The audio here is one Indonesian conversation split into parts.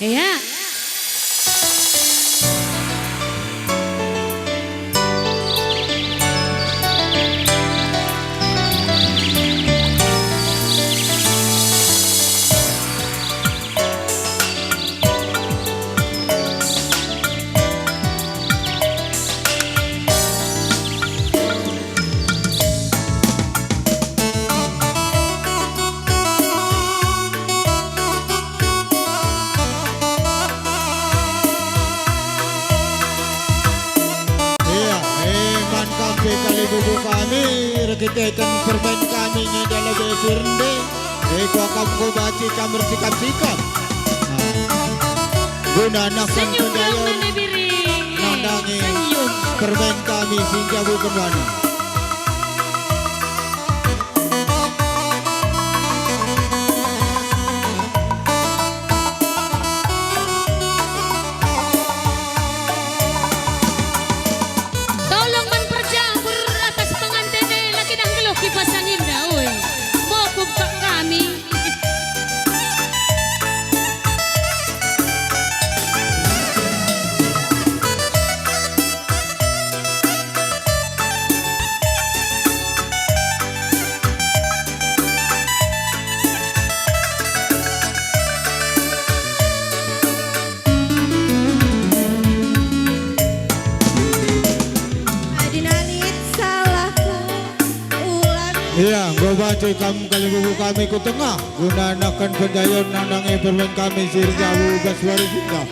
Iya. Kali buku kami rekitekan permain kami dalam besirnde eko akan ko baci kamar sikap-sikap guna naksan pendayon nandangi permain kami sehingga bukan wana. Kipasan indah, oi. Mau kubak kami. Iya, gue baca kamu kali buku kami ku tengah guna anakan pendayon nandangi permain kami sirjawu baswari singa.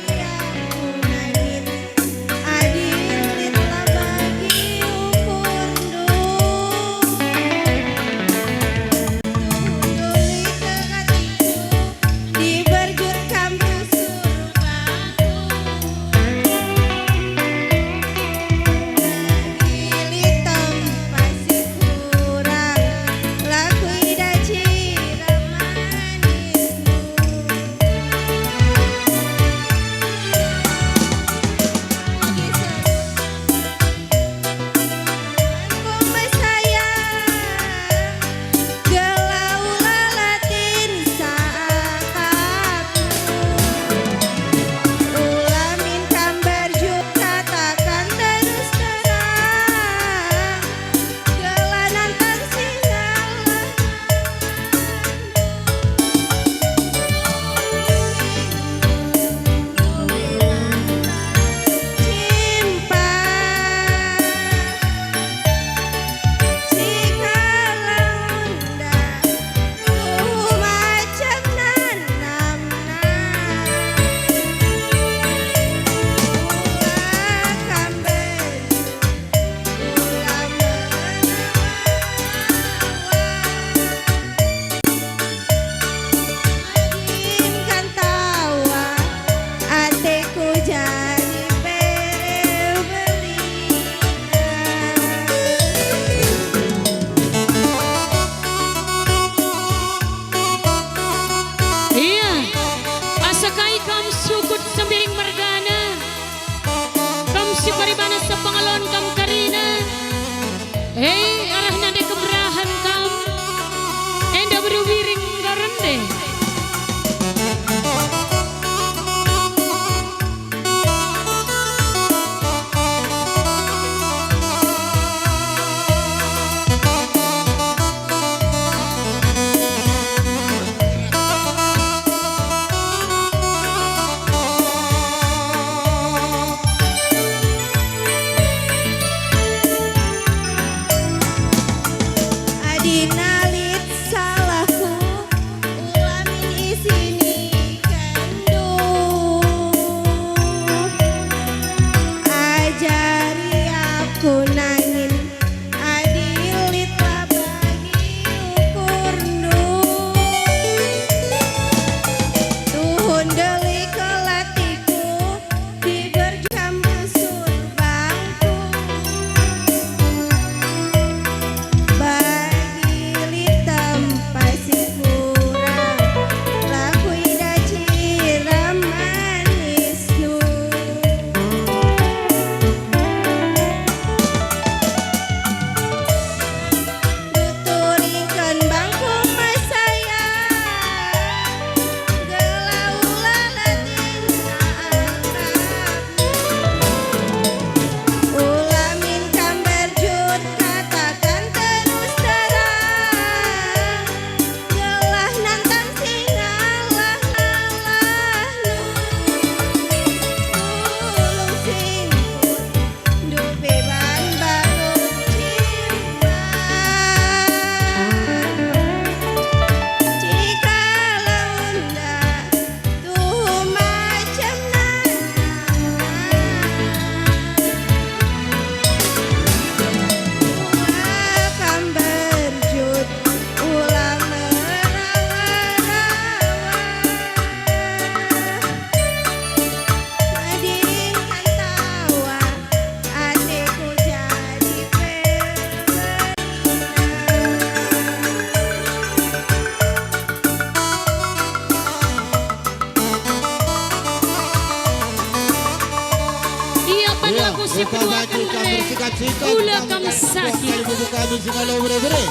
aku si Buka kedua baju kam kere. bersikat-sikat. Ula kam sakit. Kali buku kami singalo bere-bere.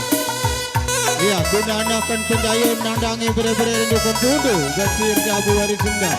Ya, gunanakan pendayon nandangi bere-bere dukun tudu. Gasir Jabu Wari Sunda.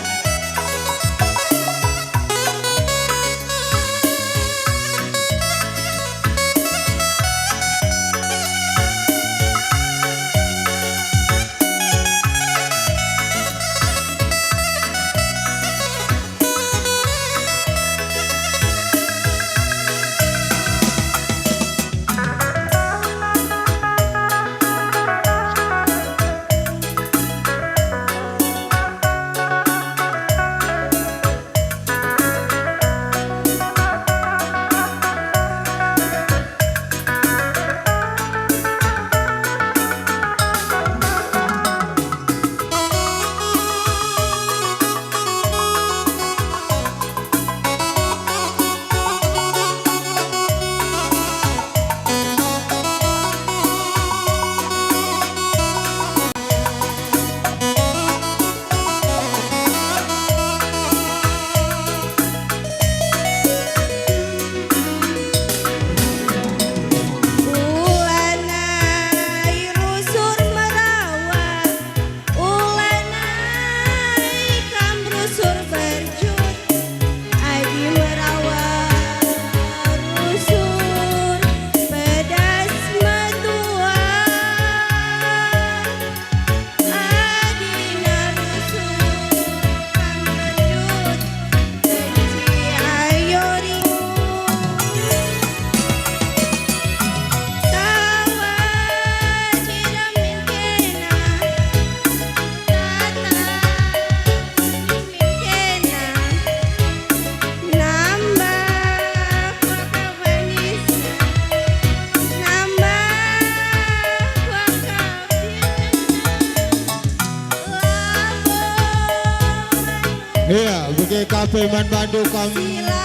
Iya, bagi kafe man bandu kam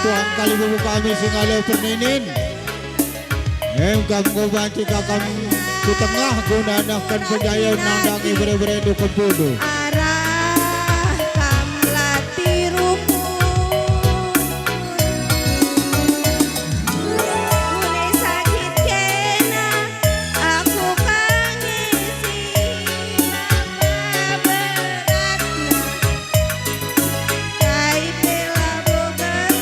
tuang kali buku kami singalo perninin. Kam ko banci kakam ku tengah gunanakan pendayon nandangi bere-bere dukun tudu. Arah kam lati rukun. Mulai sakit kena aku kangen silama beratna. Kai pela bogan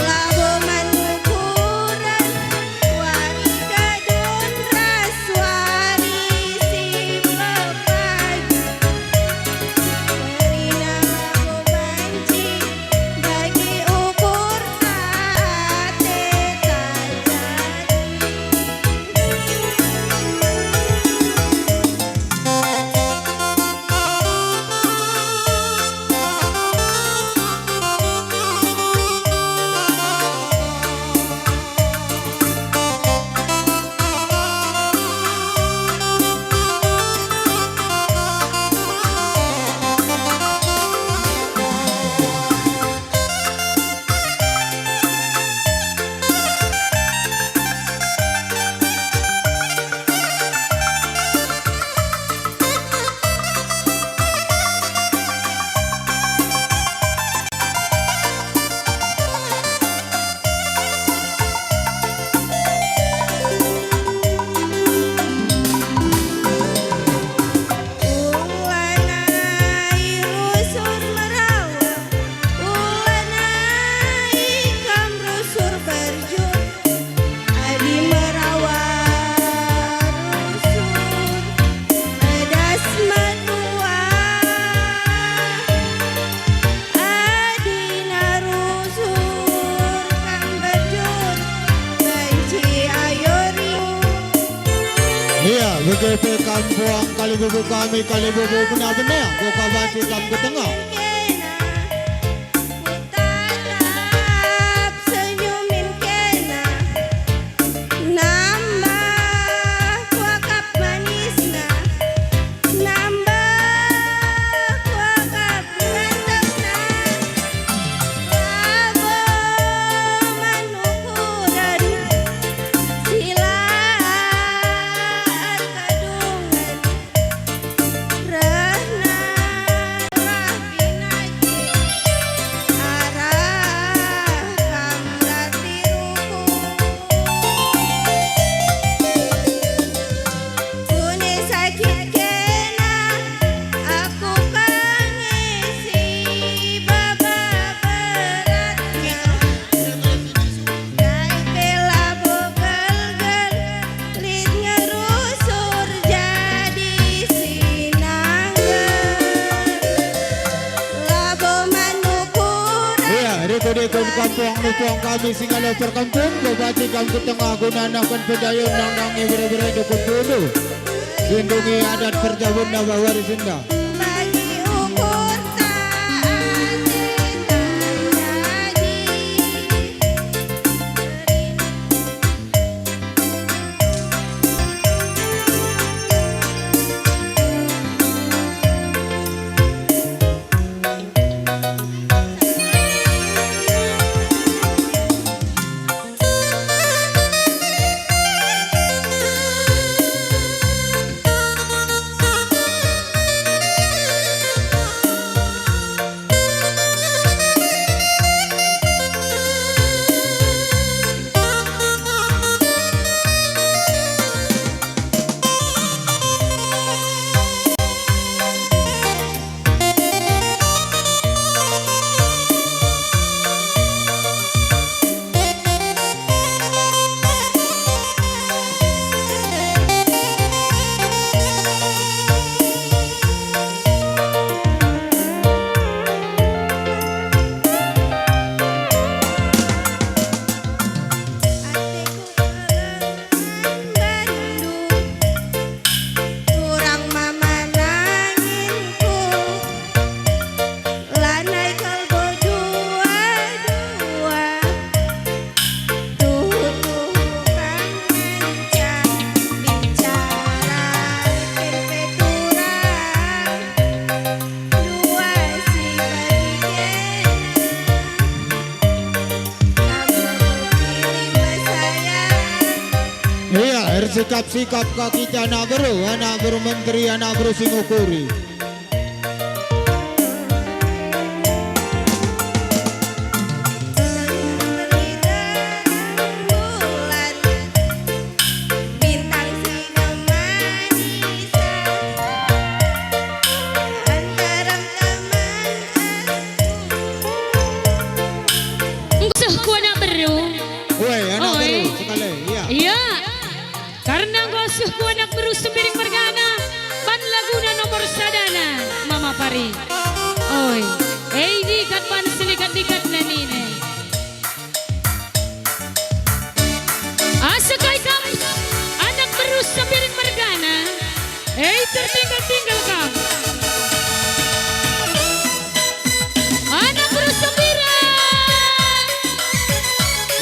labo manukuran wari kadon raswari si pepagi Marina labo banci bagi ukur hati Ulanai rusur merawa, ulanai kam rusur berjun, adi merawa rusur pedas medua, adi narusur kam berjun, benci ayori. Iya, begitu kam tuang kali buku kami kali buku benar-benar. Buka banci kam ke tengah. Kena ku tatap senyumin kena nambah wakap manisna nambah wakap ngantepna labo manukuran silaan kadungan rahna ikon kampung nupuang kami singalo perkampung Bupati kampung tengah gunanakan pedayon nang ibere-ibere dukun dulu lindungi adat perjabun na bawari sunda bagi ukur taat terjadi. Kurang mama nanginku lanai kalbo dua-dua tuh kang ngancam bicara kepeturang dua si kamu pilih saya. iya sikap-sikap kita anak bro menteri anak bro singukuri Bulan bintang sinemanisan antara teman Ngusah ko na bro. woi anak Oi. bro sekali iya Iya. Karena ngusah ko anak bro sembiring mergana. Pan Laguna nomor sadana. Mama Pari. Oi. Di kat pan silikat-likat na nine. Asakay kam. Anak bro sembiring mergana. Tertinggal-tinggal kam. Anak bro sembiring.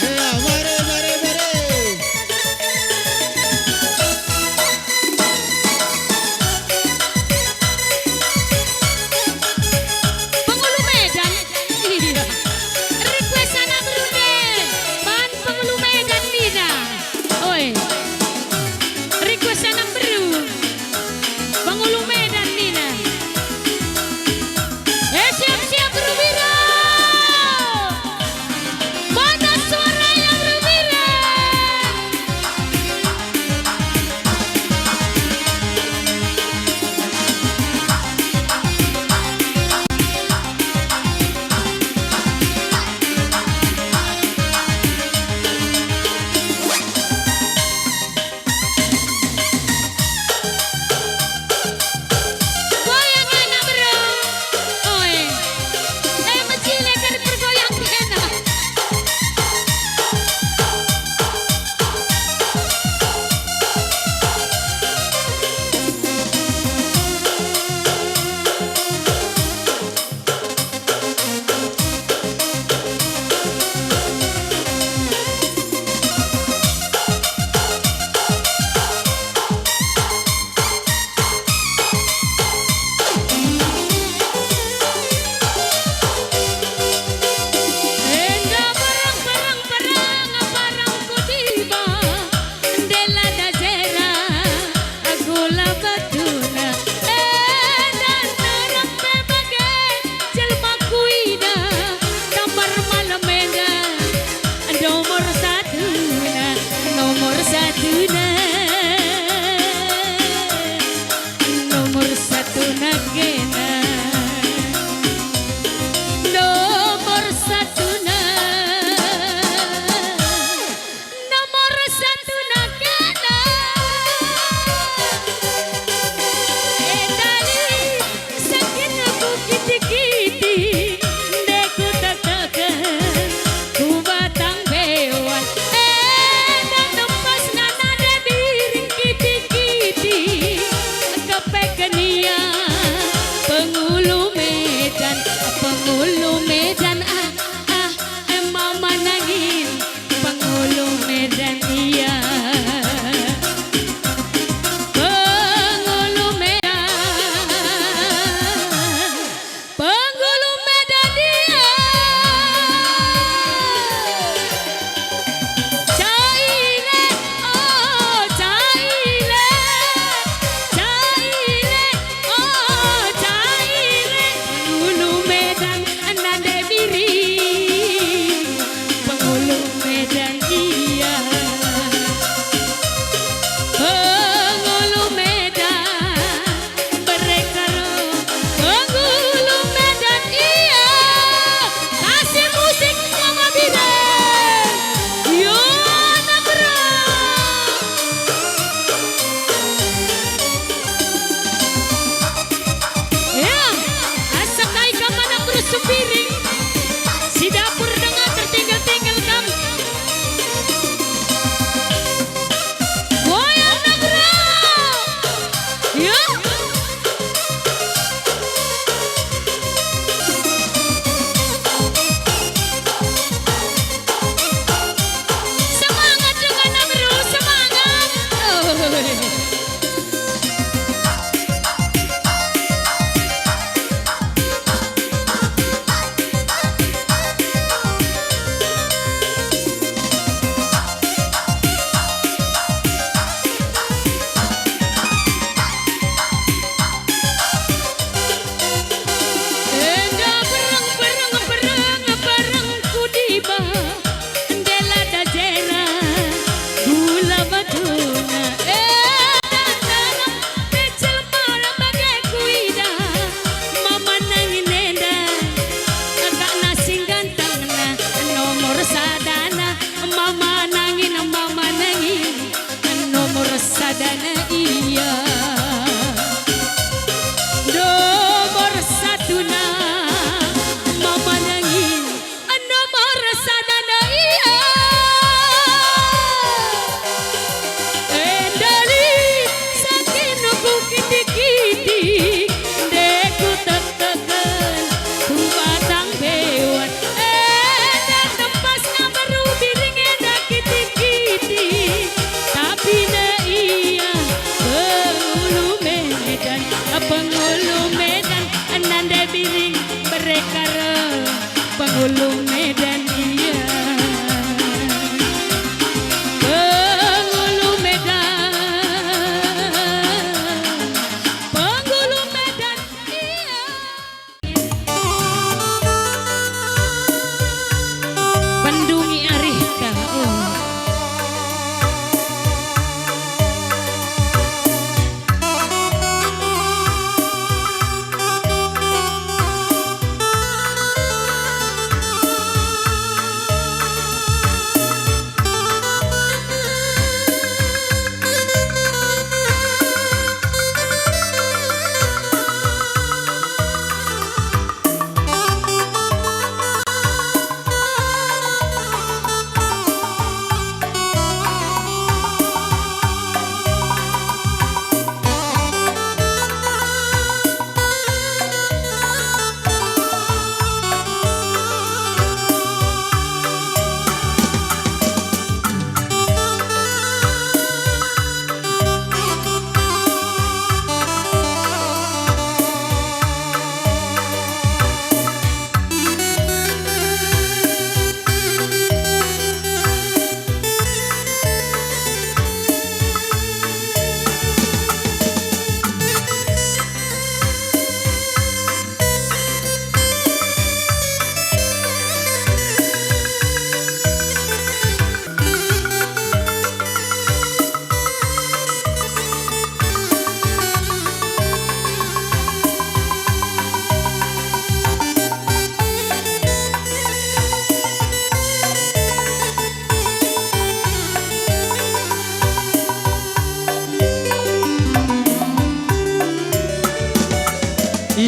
iya mari Penghulu Medan. Iya. Request anak Brunei. Ban penghulu Medan Lida. Oi. Request anak Bru. Penghulu Medan.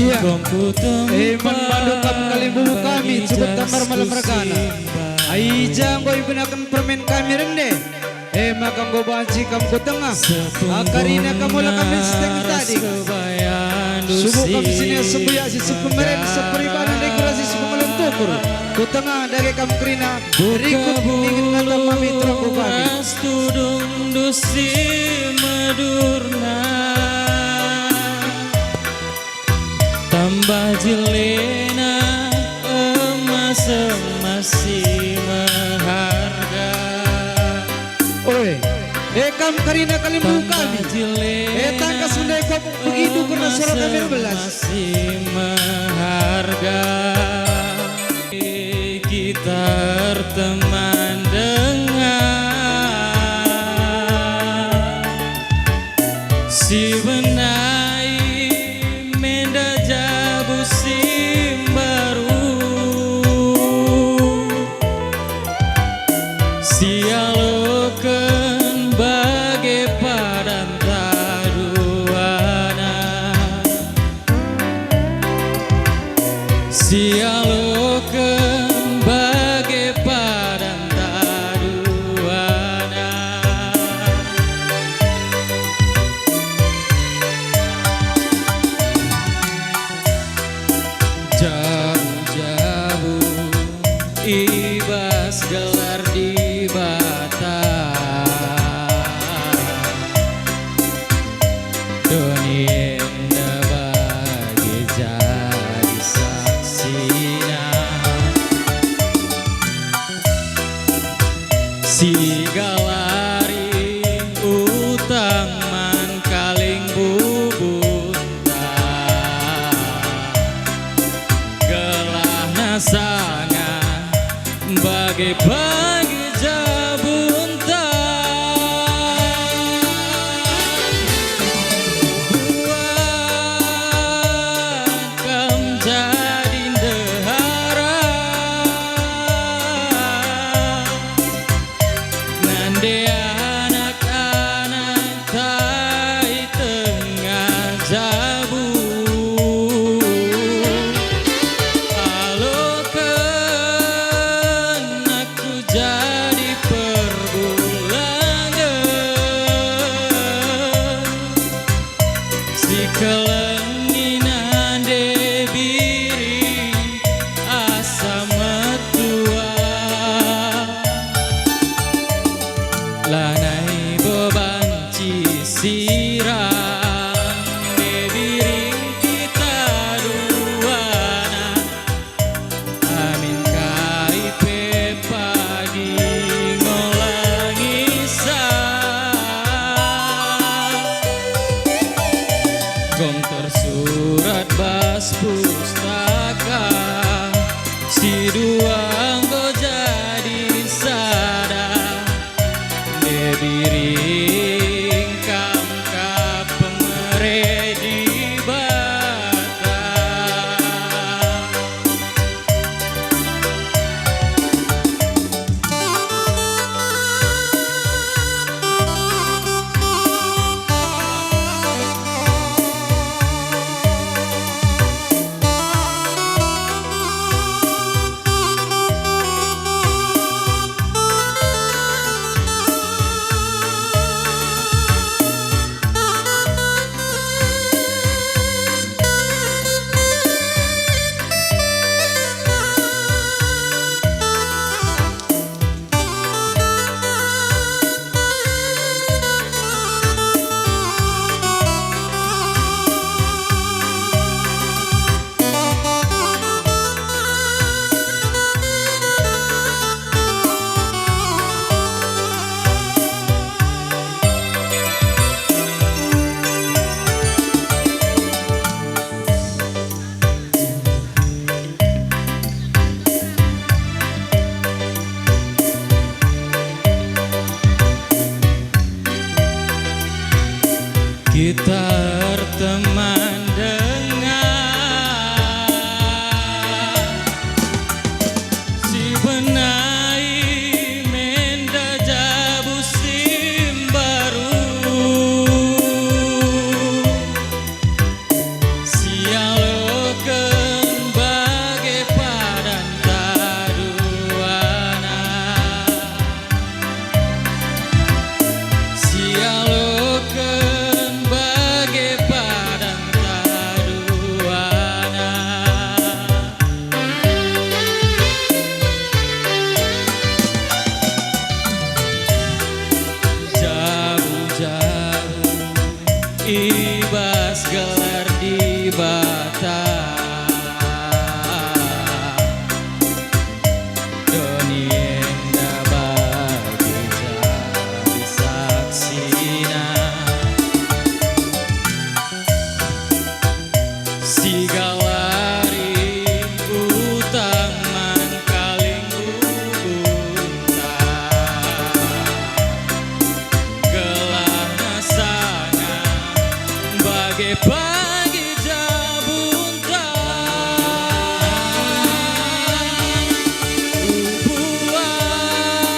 Iya. Mandu kam kalimbubu kami cukup tamar malam regana. Aijang boy gunakan permen kami rende. Makam go banci kam ko tengah. Akarina kamu lah kami seteng tadi. Subuh kami sini sebuya si sepemeren seperibanan dekorasi sepemalan tukur. Ku tengah dari kam kerina. Berikut ingin kata mami terangku kami. Tudung dusi medurna tambah jelena emas si maharga. Oi, kam karina kalimbu kami. Tangkas mendai kau begitu karena suara kami belas. Si maharga kita teman dengan si benai menda jabu sim baru si aloken bagai padan taruana si aloken bagai padan taruana. Jauh-jauh ibas gelar di bata dunia bagi jadi saksina si galari utang man kaling bubunta gelah nasangan bagi jabunta buat kam jadi dehara nande anak-anak tai tengah jabu alokan aku jadi perbulangan si kelenginan debiri asa metua lanai bebanci sirang debiring kita duana amin kaipe pagi ngolangi gom tersurat bas pustaka si dua go jadi sada debiring kam ka pemere di bata kita teman dengan si benai menda jabu sim baru si alo bas gelar di bata Doni enda bagi jadi saksina Sigalari utang mangkaling ubunta Gelah nasana bagai pagi jabunta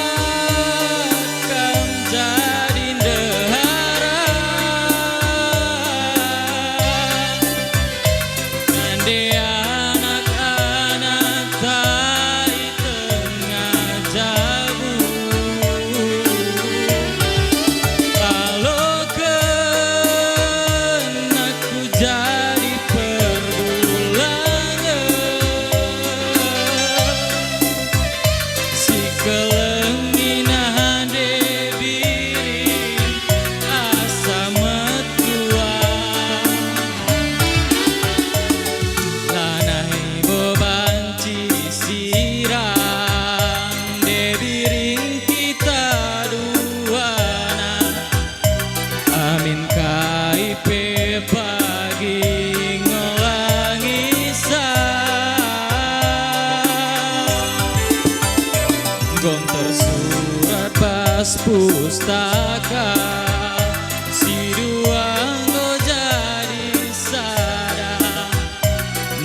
Buat kam jadi dehara Nande anak-anak tai tengah jabu Kalau kenakku jadi perbulangan Si kelenginah debiri asa metua Lanai bebanci sirang debiring kita duana Amin kaipe pagi ngolangi Gom tersurat pas pustaka Si duanggo jadi sada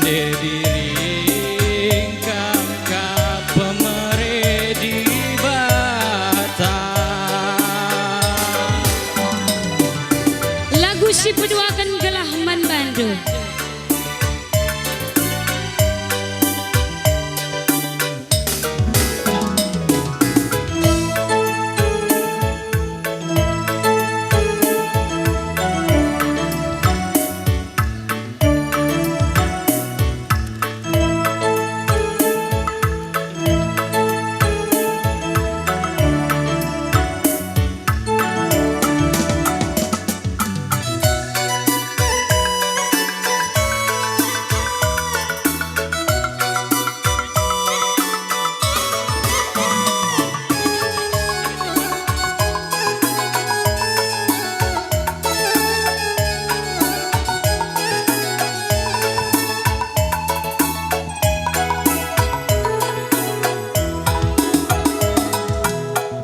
Dediring kam ka pemere di bata Lagu si peduakan gelah man Bandung.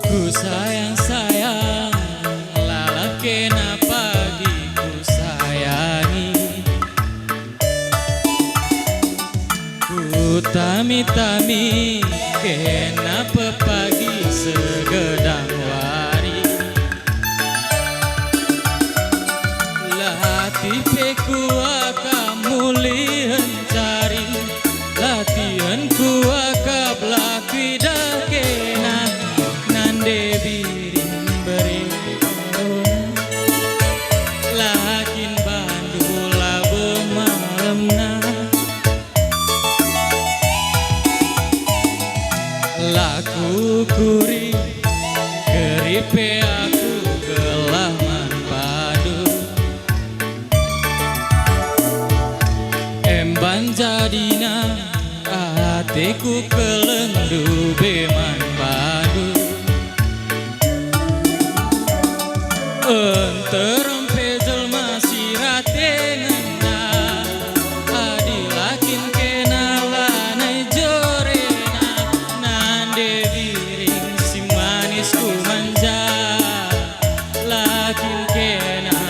Ku sayang-sayang lalakena pagi ku sayangi Ku tami-tami kena pepagi segedang wari Lati peku akam muli hencari Latihan ku akab lakui dakena Nande biring beri Lakin bandula bemalemna Laku kuri keripe aku gelah manpadu Emban jadina hatiku kelendu beman padu Enterem pezel masih ratengena Adilakin kena lanai jorena Nande biring si manis ku manja Lakin kena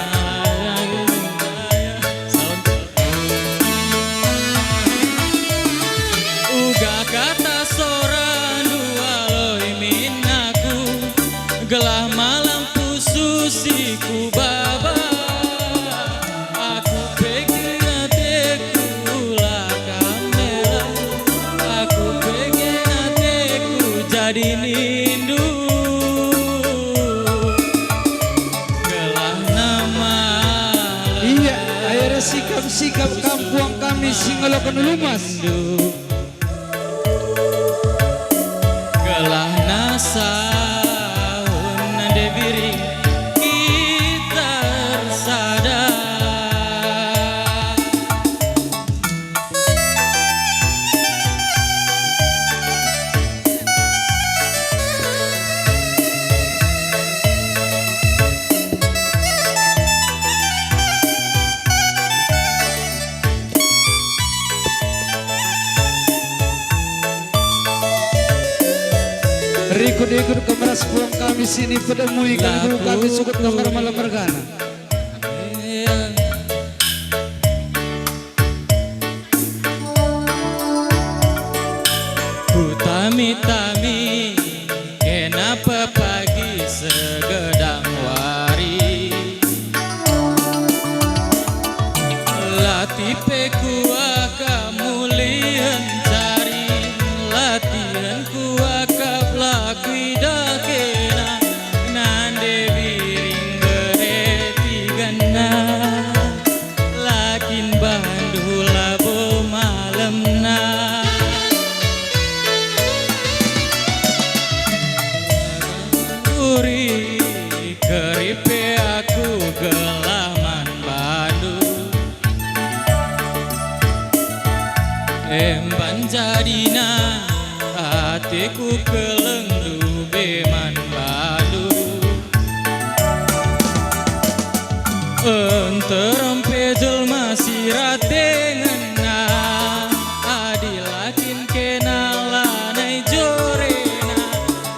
Uga kata soran dua loy minaku Gelah malam susiku baba Aku pengen hatiku lah kamera Aku pengen hatiku jadi nindu Gelah nama Iya, akhirnya sikap-sikap kampung kami Singolokan Lumas. Gelah nasa nande biring kita sadar ikut kemeras pulang kami sini pedemui kali bubu kami sukut kamar malam mergana. Tami-tami kenapa pagi segedang wari Latipe kuaka mulian cari latihan kuaka pelakui dakena nande biring bereti gana lakin bandula bo malam na keripe aku gelaman badu emban jadina hatiku kelengdu beman badu enterem pejel masih ratengena adilakin kenalanai jorena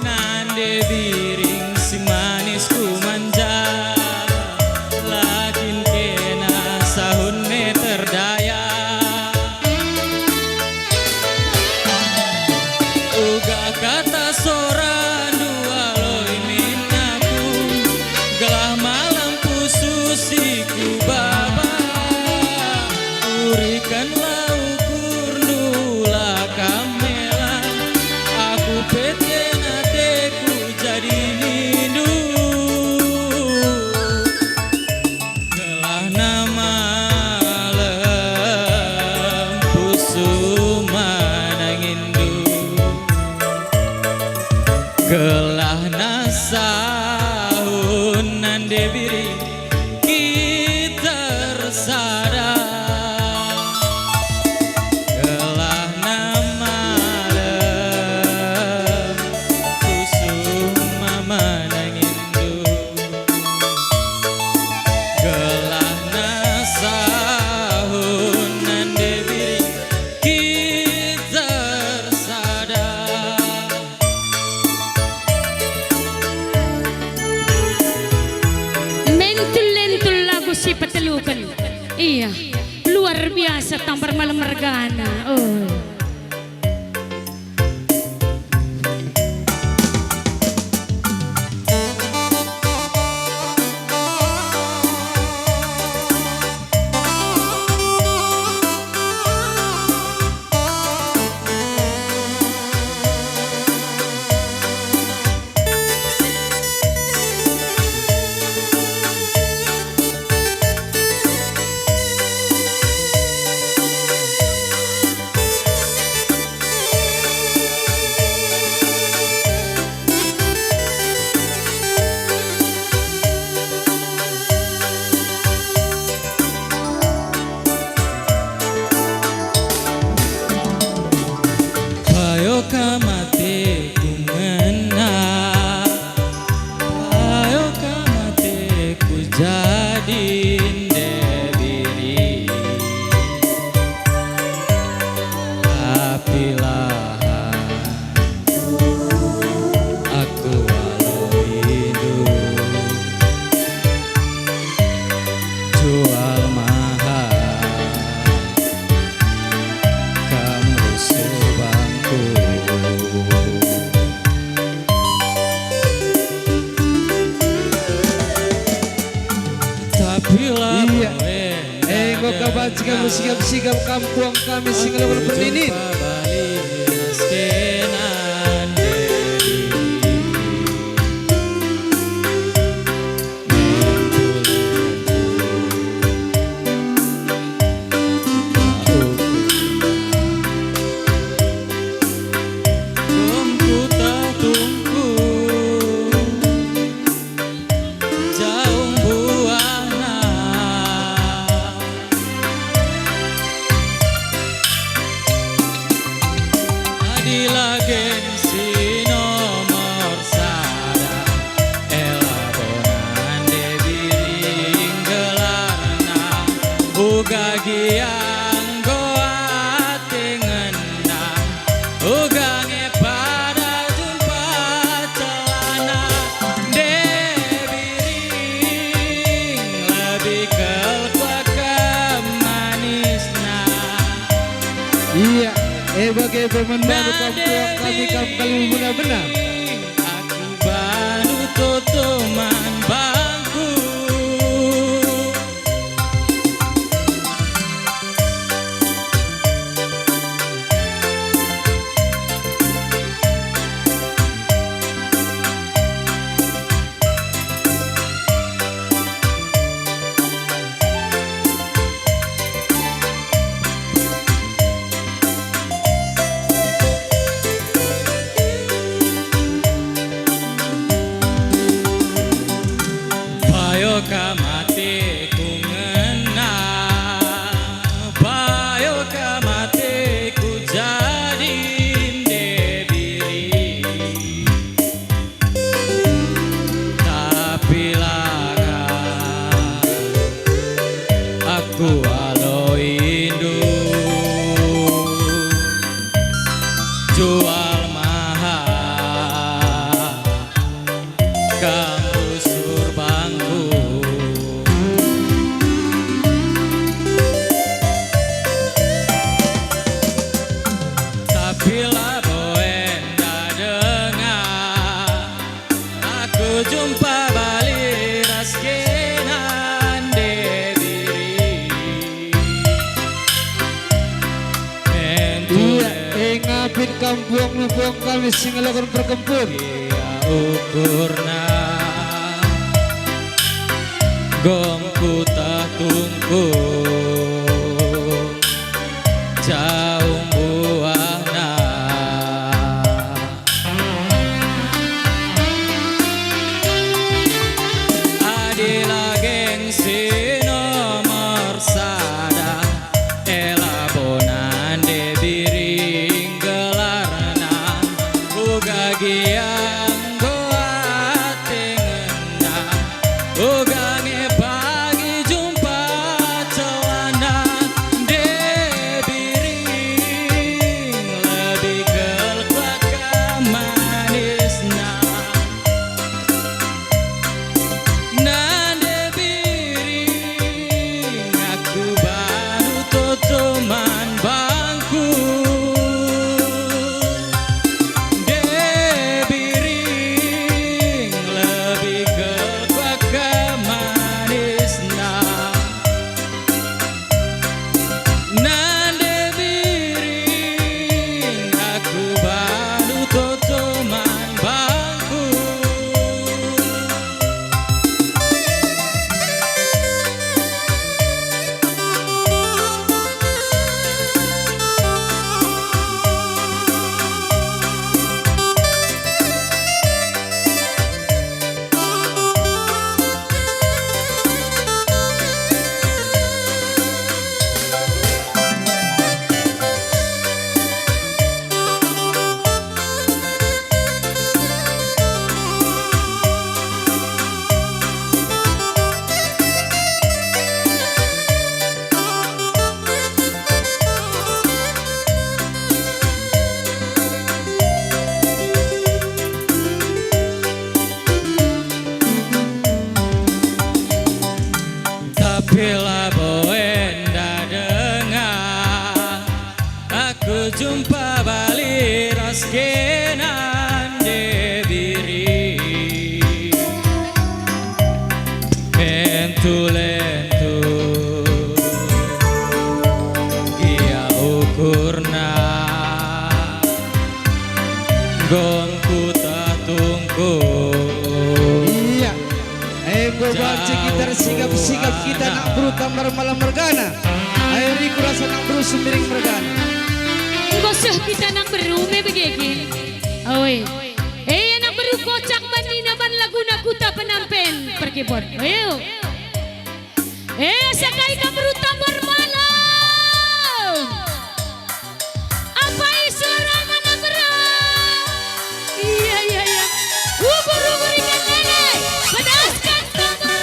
nande biring si manisku manja lakin kena sahun me terdaya uga kata soran dua loi minaku gelah malam pususiku baba urikanlah ukur nula kamela aku petien ateku jadi nindu gelah nama pusu manangindu gelah nasahun nande biri kita resada gelah nama kusuma manangindu gelah nasahun nande biri kita resada Mentul-lentul lagu si petelukan. Iya, luar biasa tampar malam mergana. Oh. Ayo kamate ku ngena Ayo kamate ku jadi debiri Apilah aku walau hidup jual mahal kamu subangku tapi lah Iya. Kau kabacikan musikap kampung kami singgah berninin. Dilagen si nomor sada elabonan debiring gelarna uga giang goa tengena uga ngepada jumpa sebagai pemandu kampung kami kalimu benar-benar. Aku baru totoman bangku. Bayo kamate ku ngena, bayo kamate ku jadi debiri, tapi lara aku alo indu jual mahal kamu surbangku. Tapi lah boenda dengar aku jumpa balik raskenan debiri. Iya, ngapin kampung lubang kami singalakan perkempur. Ia ukurna gomku tak tungku jauh buahna. Adila gengsi nomor sada ela bonan debiring gelarna uga giang goa tengena uga pagi jumpa celana debiring lebih kelak manisna nan debiring aku baru totoman bangku. Debiring lebih kelak manisna nan debiring aku baru totoman bangku. Tapi lah boenda dengar aku jumpa balik raskenan debiri lentu ia ukurna gomku tak tungku. Iya, gue baca gitar sigap-sigap kita nak buru tambar malam mergana. Ayo riku rasa nak buru sumbiring mergana. Gosoh kita nang berume begini. Oi. Anak beru kocak bandina ban laguna kuta penampen perkebon. Ayo. Sakai ka beru tambar malam. Apa suara mana beru? Iya. Ubur-ubur ikan lele. Pedaskan tambar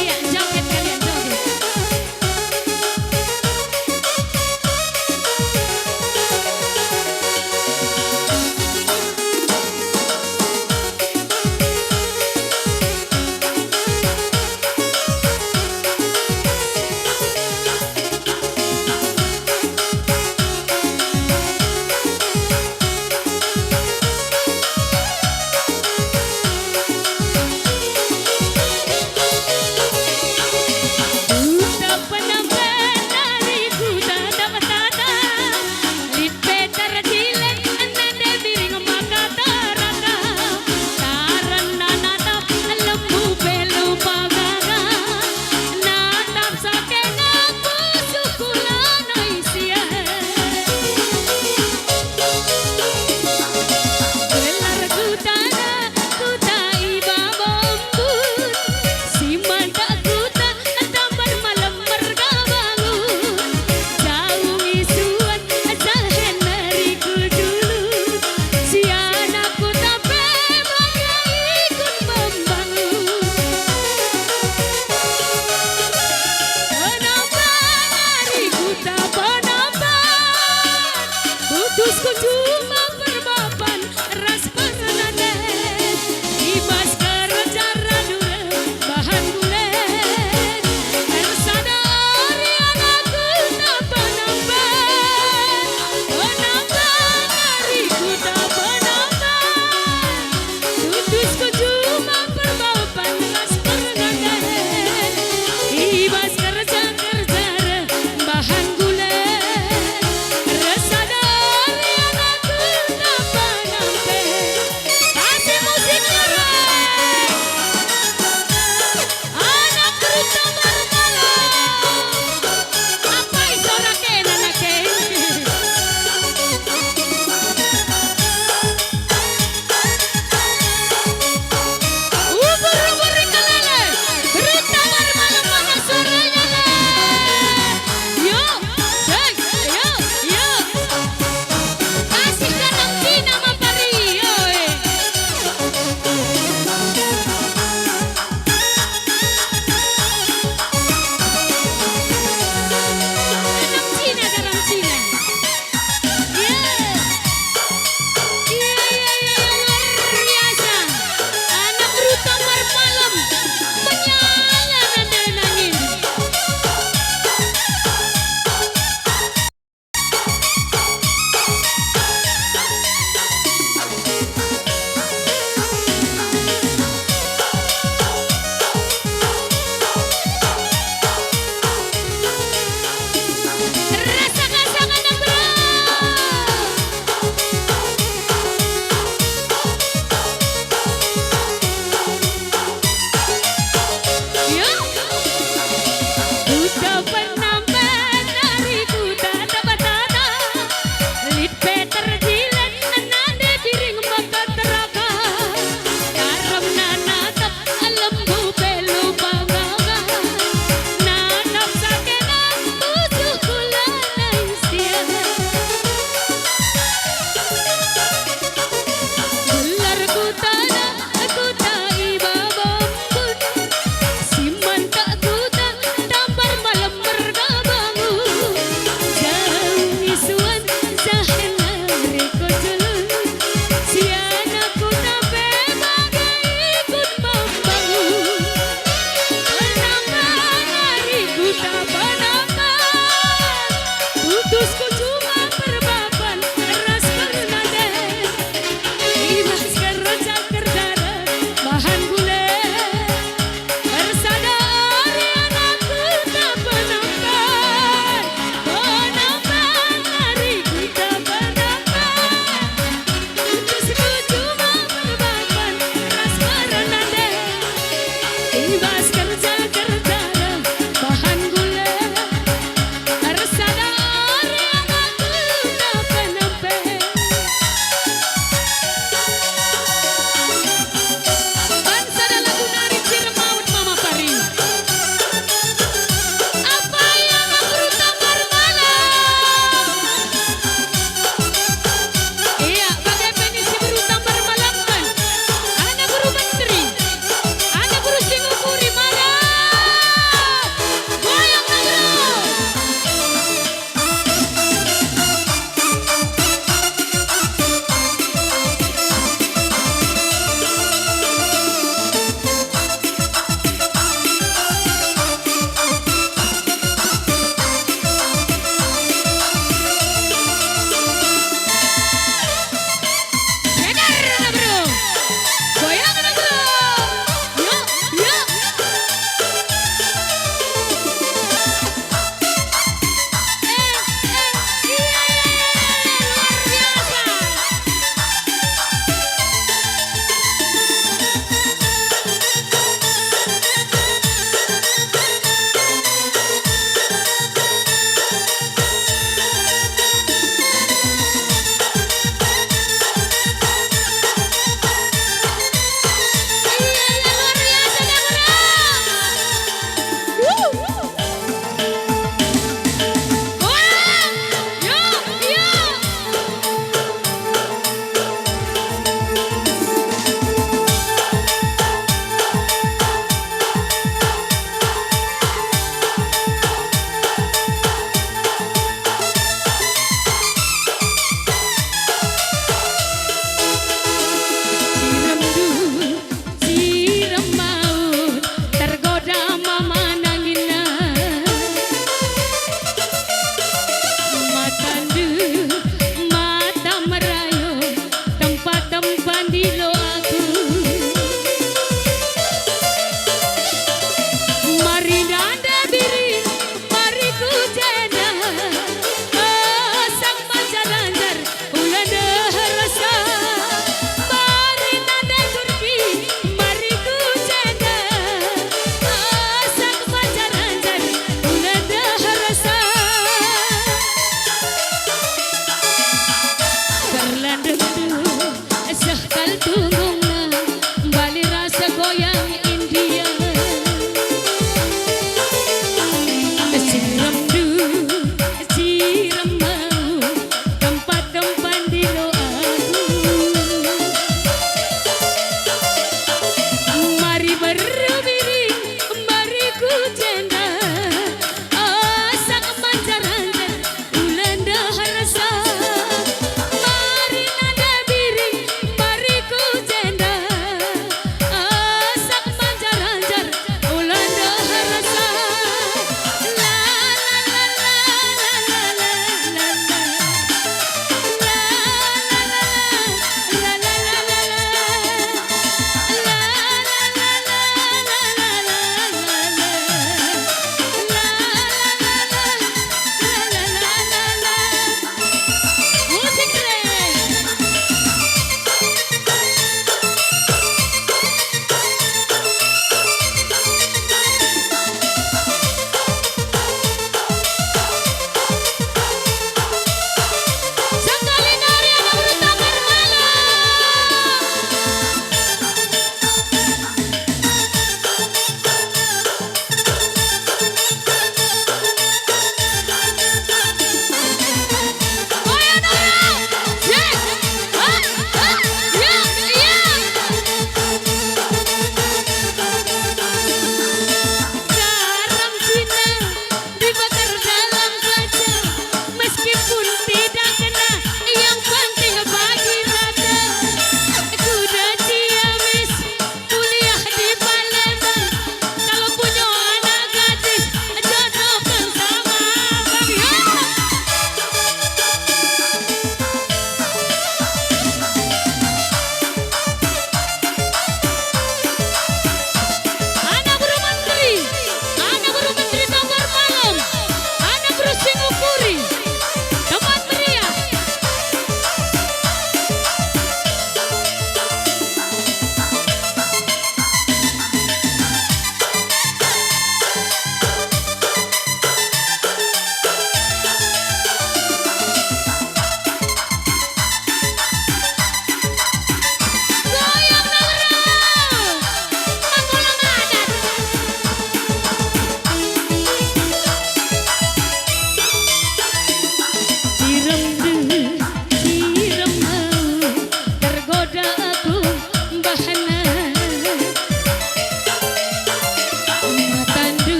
Iya, joget kalian joget.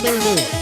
dulu.